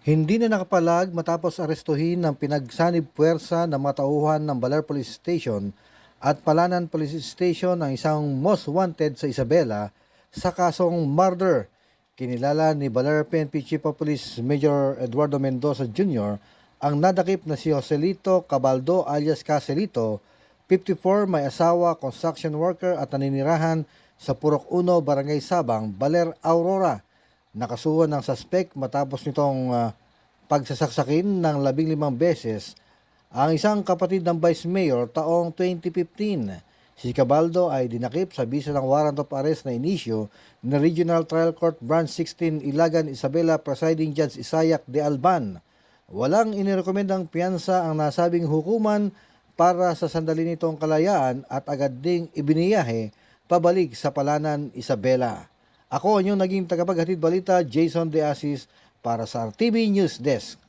Hindi na nakapalag matapos arestuhin ng pinagsanib puwersa ng mga tauhan ng Baler Police Station at Palanan Police Station ang isang most wanted sa Isabela sa kasong murder. Kinilala ni Baler PNP Chief of Police Major Eduardo Mendoza Jr. ang nadakip na si Joselito Cabaldo alias Caselito, 54, may asawa, construction worker at naninirahan sa Purok 1, Barangay Sabang, Baler, Aurora. Nakasuhan ng suspect matapos nitong pagsasaksakin ng 15 beses ang isang kapatid ng Vice Mayor taong 2015. Si Cabaldo ay dinakip sa bisa ng warrant of arrest na inisyo ng Regional Trial Court Branch 16 Ilagan, Isabela, Presiding Judge Isayak de Alban. Walang inirekomendang piyansa ang nasabing hukuman para sa sandali nitong kalayaan at agad ding ibiniyahe pabalik sa Palanan, Isabela. Ako ang inyong naging tagapaghatid balita, Jason De Asis, para sa RTV News Desk.